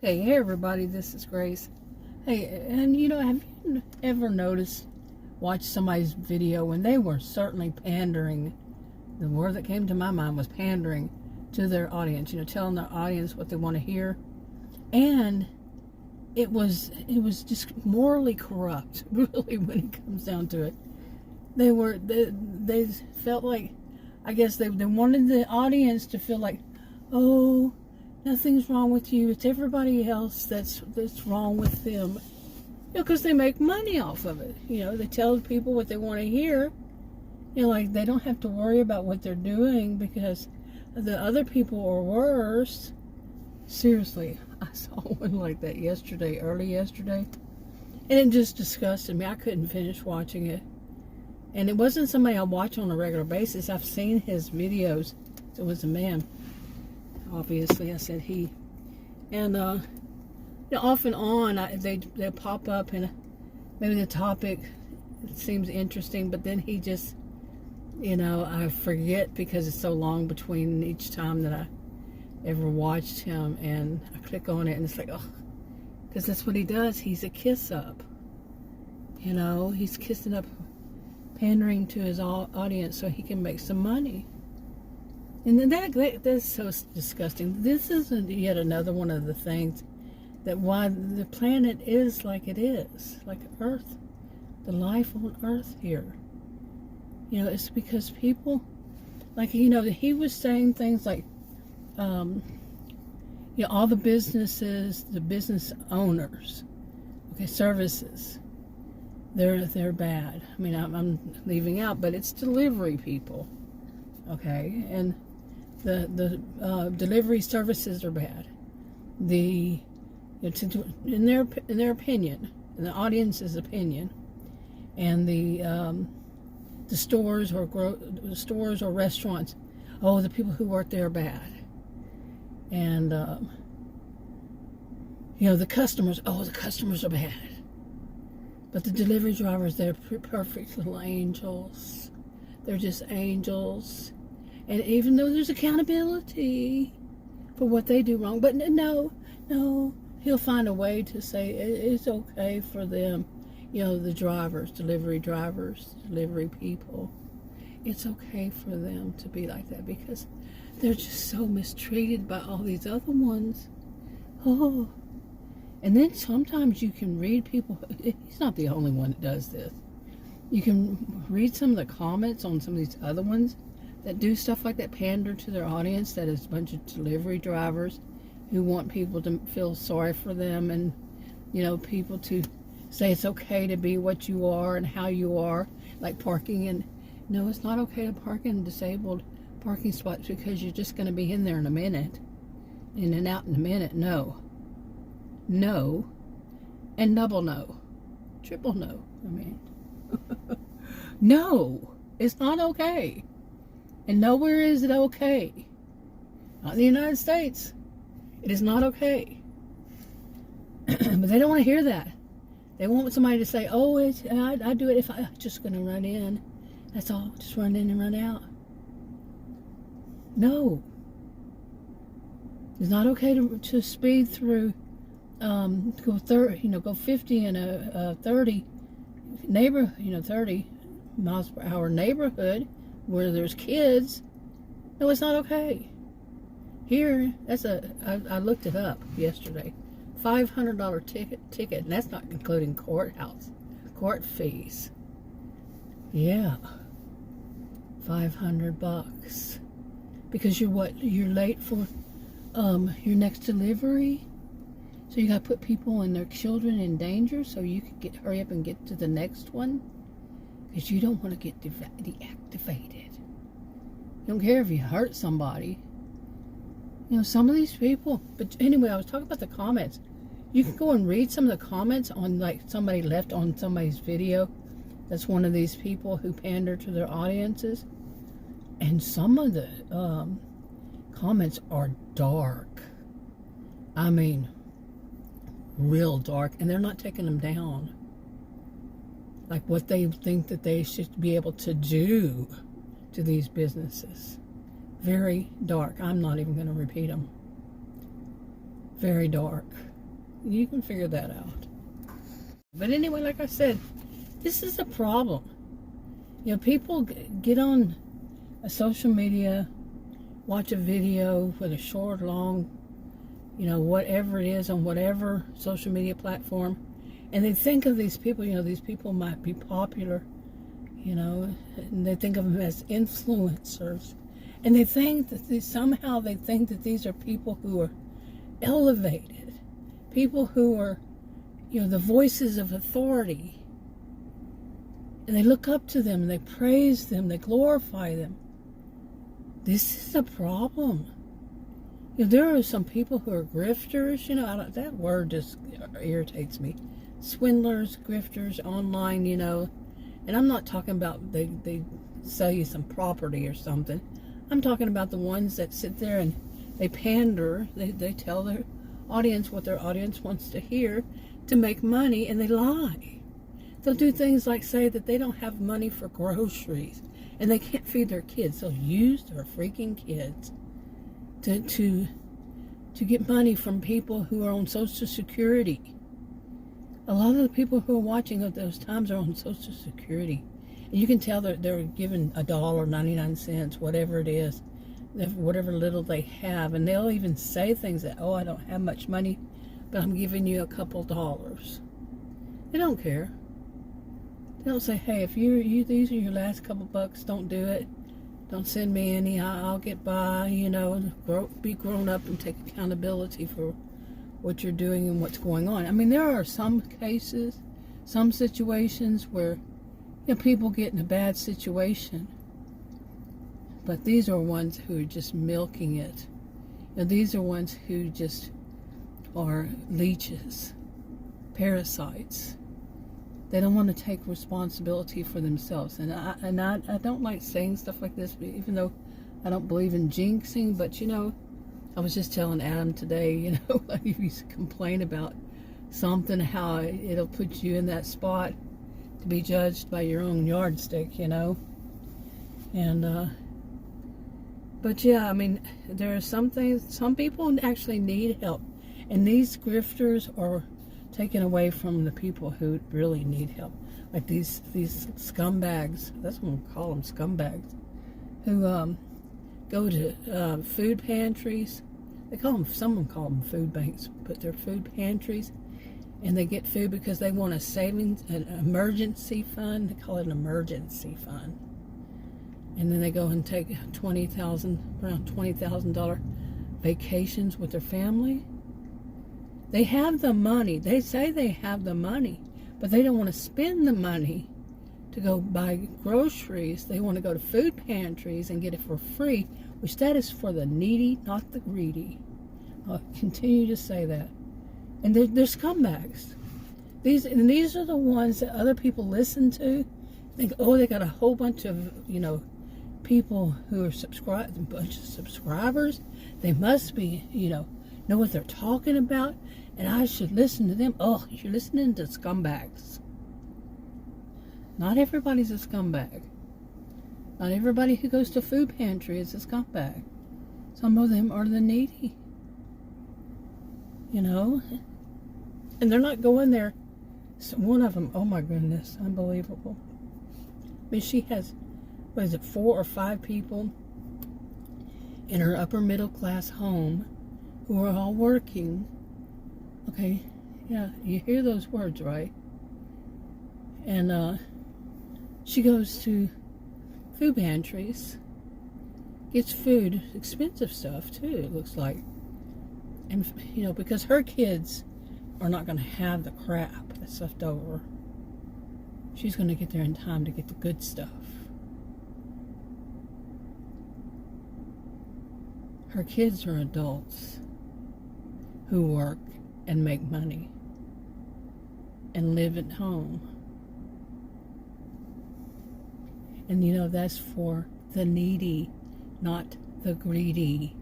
Hey everybody, this is Grace. Hey, and have you ever watched somebody's video and they were certainly pandering? The word that came to my mind was pandering to their audience, telling their audience what they want to hear. And it was just morally corrupt, really, when it comes down to it. They felt like, I guess they wanted the audience to feel like, oh, nothing's wrong with you. It's everybody else that's wrong with them. Because they make money off of it. They tell people what they want to hear. Like they don't have to worry about what they're doing because the other people are worse. Seriously, I saw one like that early yesterday. And it just disgusted me. I couldn't finish watching it. And it wasn't somebody I watch on a regular basis. I've seen his videos. It was a man. Obviously, I said he. And, off and on, they pop up and maybe the topic seems interesting, but then he just, I forget because it's so long between each time that I ever watched him, and I click on it and it's like, oh, because that's what he does. He's a kiss up. He's kissing up, pandering to his audience so he can make some money. And then that's so disgusting. This is yet another one of the things that why the planet is like it is, like Earth, the life on Earth here. It's because people, like, he was saying things like, all the businesses, the business owners, services, they're bad. I mean, I'm leaving out, but it's delivery people, and the delivery services are bad. In their opinion, in the audience's opinion, and the stores or restaurants, oh, the people who work there are bad, and the customers, oh, the customers are bad, but the delivery drivers, they're perfect little angels. They're just angels. And even though there's accountability for what they do wrong, but no, he'll find a way to say it's okay for them, the delivery drivers, delivery people. It's okay for them to be like that because they're just so mistreated by all these other ones. Oh, and then sometimes you can read people. He's not the only one that does this. You can read some of the comments on some of these other ones that do stuff like that, pander to their audience, that is a bunch of delivery drivers who want people to feel sorry for them and, people to say it's okay to be what you are and how you are, like parking. And no, it's not okay to park in disabled parking spots because you're just going to be in there in a minute, in and out in a minute. No, and double no, triple no. No, it's not okay. And nowhere is it okay. Not in the United States. It is not okay. But they don't want to hear that. They want somebody to say, oh, I do it if I'm just going to run in. That's all. Just run in and run out. No. It's not okay to speed through, go 30, go 50 in a 30 neighborhood, 30 miles per hour neighborhood where there's kids. No, it's not okay. Here, I looked it up yesterday. $500 ticket, and that's not including court fees. Yeah, $500 because you're late for your next delivery. So you got to put people and their children in danger so you can hurry up and get to the next one. Because you don't want to get deactivated. You don't care if you hurt somebody. Some of these people. But anyway, I was talking about the comments. You can go and read some of the comments on, like, somebody left on somebody's video. That's one of these people who pander to their audiences. And some of the comments are dark. I mean, real dark. And they're not taking them down. Like what they think that they should be able to do to these businesses. Very dark. I'm not even going to repeat them. Very dark. You can figure that out. But anyway, like I said, this is a problem. You know, people get on a social media, watch a video, whether short or long, you know, whatever it is, on whatever social media platform, and they think of these people, you know, these people might be popular, you know, and they think of them as influencers, and they think that somehow they think that these are people who are elevated, people who are, you know, the voices of authority, and they look up to them, and they praise them, they glorify them. This is a problem. You know, there are some people who are grifters, you know, that word just irritates me. Swindlers, grifters, online, you know, and I'm not talking about they sell you some property or something. I'm talking about the ones that sit there and they pander, they tell their audience what their audience wants to hear to make money, and they lie. They'll do things like say that they don't have money for groceries and they can't feed their kids. They'll use their freaking kids to get money from people who are on Social Security. A lot of the people who are watching at those times are on Social Security. And you can tell that they're given $1.99, whatever it is, whatever little they have. And they'll even say things that, oh, I don't have much money, but I'm giving you a couple dollars. They don't care. They don't say, hey, if these are your last couple bucks, don't do it. Don't send me any. I'll get by, you know, be grown up and take accountability for what you're doing and what's going on. I mean, there are some cases, some situations where, you know, people get in a bad situation. But these are ones who are just milking it. And these are ones who just are leeches, parasites. They don't want to take responsibility for themselves. And I don't like saying stuff like this, even though I don't believe in jinxing. But, you know, I was just telling Adam today, you know, like if you complain about something, how it'll put you in that spot to be judged by your own yardstick, you know. And, but yeah, I mean, there are some things, some people actually need help. And these grifters are taken away from the people who really need help, like these scumbags. That's what we call them, scumbags, who go to food pantries. They call them, some of them call them food banks, but they're food pantries, and they get food because they want a savings, an emergency fund. They call it an emergency fund, and then they go and take around $20,000 vacations with their family. They have the money. They say they have the money, but they don't want to spend the money to go buy groceries. They want to go to food pantries and get it for free, which that is for the needy, not the greedy. I'll continue to say that. And they're scumbags. These are the ones that other people listen to. Think, oh, they got a whole bunch of, you know, people who are a bunch of subscribers. They must be, you know what they're talking about, and I should listen to them. Oh, you're listening to scumbags. Not everybody's a scumbag. Not everybody who goes to food pantry is a scumbag. Some of them are the needy. You know? And they're not going there. So one of them, oh my goodness, unbelievable. I mean, she has, 4 or 5 people in her upper middle class home who are all working. Okay, yeah, you hear those words, right? And she goes to food pantries, gets food, expensive stuff too, it looks like. And, you know, because her kids are not going to have the crap that's left over. She's going to get there in time to get the good stuff. Her kids are adults who work and make money and live at home. And you know, that's for the needy, not the greedy.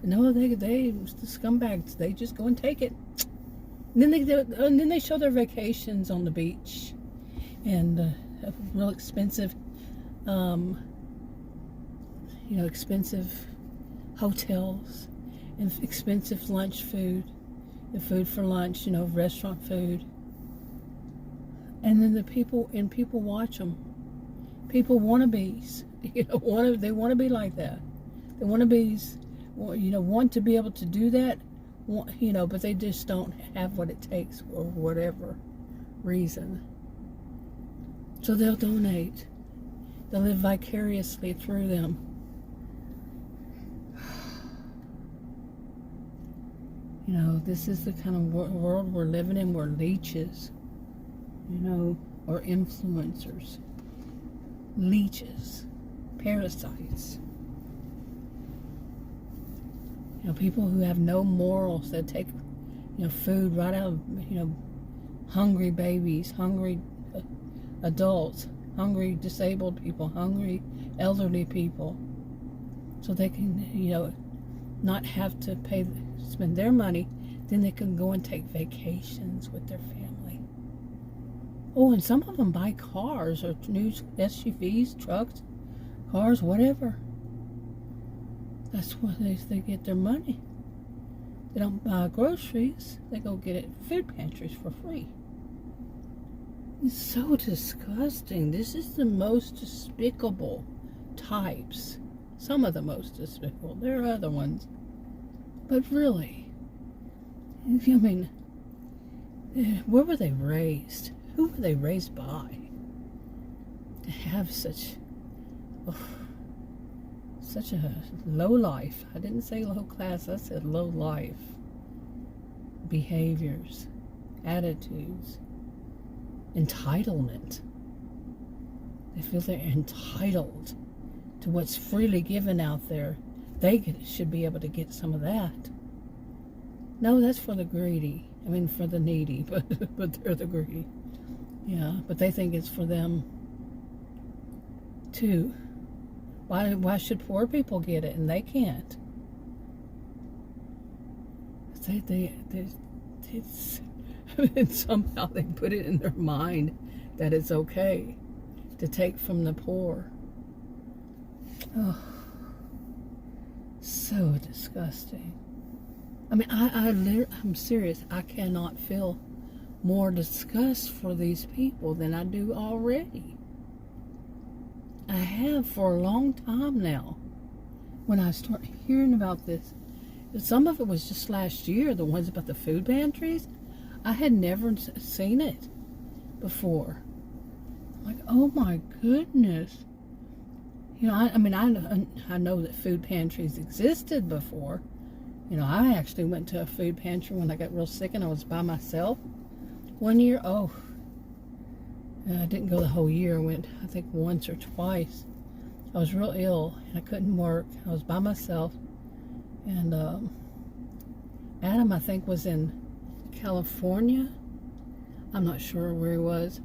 But no, the scumbags, they just go and take it. And then they show their vacations on the beach and real expensive, expensive hotels and expensive lunch food. the food for lunch, restaurant food. And then people watch them. People wannabes, they want to be like that. They wannabes, want to be able to do that, but they just don't have what it takes for whatever reason. So they'll donate. They'll live vicariously through them. This is the kind of world we're living in. We're leeches, or influencers. Leeches, parasites. People who have no morals, that take, food right out of, hungry babies, hungry adults, hungry disabled people, hungry elderly people, so they can, not have to spend their money. Then they can go and take vacations with their family. Oh, and some of them buy cars or new SUVs, trucks, cars, whatever. That's where they get their money. They don't buy groceries. They go get it at food pantries for free. It's so disgusting. This is the most despicable types. Some of the most despicable. There are other ones. But really, where were they raised? Who were they raised by? To have such a low life. I didn't say low class, I said low life. Behaviors, attitudes, entitlement. They feel they're entitled to what's freely given out there. They should be able to get some of that. No, that's for the greedy. For the needy, but they're the greedy. Yeah, but they think it's for them too. Why should poor people get it and they can't? Somehow they put it in their mind that it's okay to take from the poor. Oh, so disgusting. I'm serious. I cannot feel more disgust for these people than I do already. I have for a long time now. When I started hearing about this, some of it was just last year, the ones about the food pantries. I had never seen it before. Like, oh my goodness. I know that food pantries existed before. I actually went to a food pantry when I got real sick and I was by myself one year. Oh, I didn't go the whole year. I went, I think, once or twice. I was real ill and I couldn't work. I was by myself. And Adam, I think, was in California. I'm not sure where he was.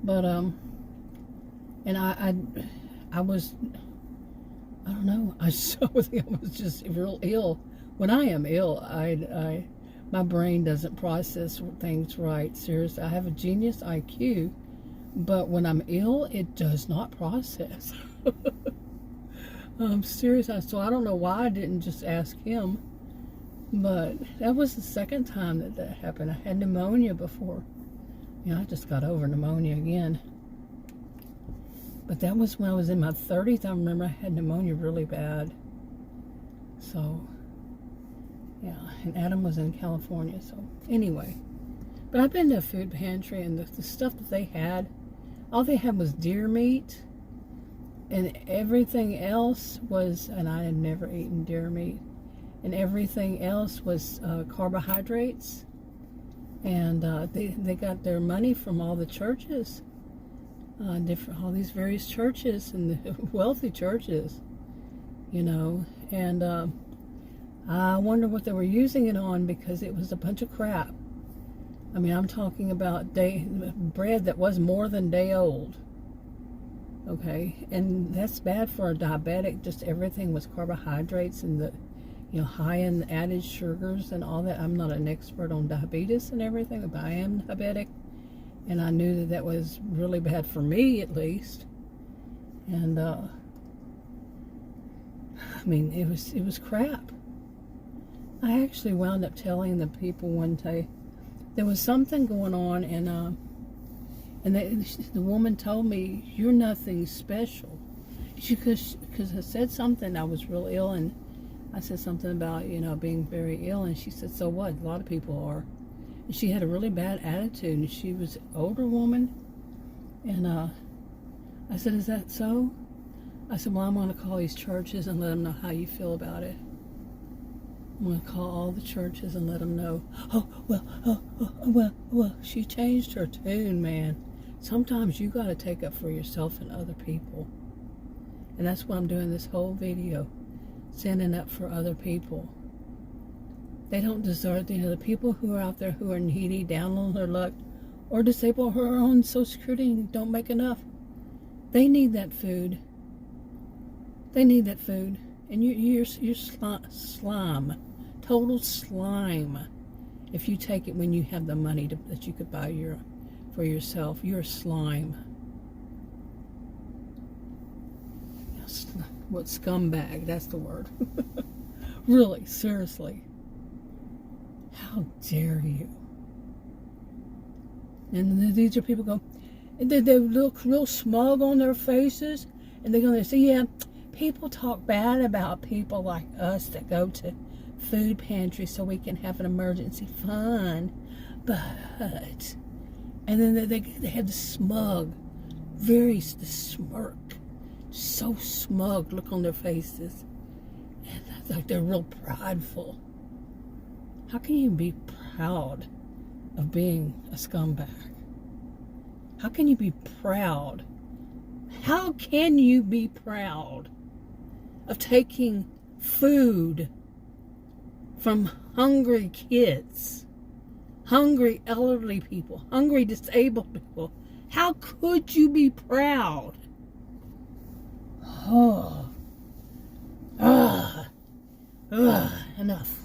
But, and I was, I don't know. I think I was just real ill. When I am ill, my brain doesn't process things right. Seriously, I have a genius IQ, but when I'm ill, it does not process. I'm serious. So I don't know why I didn't just ask him, but that was the second time that happened. I had pneumonia before. I just got over pneumonia again. But that was when I was in my 30s. I remember I had pneumonia really bad. So, yeah, and Adam was in California. So, anyway. But I've been to a food pantry, and the stuff that they had, all they had was deer meat. And everything else was, and I had never eaten deer meat, and everything else was carbohydrates. And they got their money from all the churches. All these various churches and the wealthy churches, and I wonder what they were using it on, because it was a bunch of crap. I'm talking about bread that was more than day old. Okay, and that's bad for a diabetic. Just everything was carbohydrates and the high in added sugars and all that. I'm not an expert on diabetes and everything, but I am diabetic. And I knew that was really bad for me, at least. And, it was crap. I actually wound up telling the people one day there was something going on, and the woman told me, "You're nothing special." Because I said something, I was real ill, and I said something about, being very ill, and she said, "So what? A lot of people are." And she had a really bad attitude, and she was an older woman, and I said, "Is that so?" I said, "Well, I'm going to call these churches and let them know how you feel about it. I'm going to call all the churches and let them know." Well, she changed her tune, man. Sometimes you got to take up for yourself and other people. And that's why I'm doing this whole video, standing up for other people. They don't deserve, the people who are out there who are needy, down on their luck, or disabled, who are on Social Security and don't make enough. They need that food. They need that food. And you're slime. Total slime. If you take it when you have the money that you could buy for yourself, you're slime. What, scumbag? That's the word. Really, seriously. How dare you? And these are people go, they look real smug on their faces, and they're going to say, "Yeah, people talk bad about people like us that go to food pantry so we can have an emergency fund, but," and then they have the smug, the smirk, so smug look on their faces, and it's like they're real prideful. How can you be proud of being a scumbag? How can you be proud? How can you be proud of taking food from hungry kids, hungry elderly people, hungry disabled people? How could you be proud? Enough.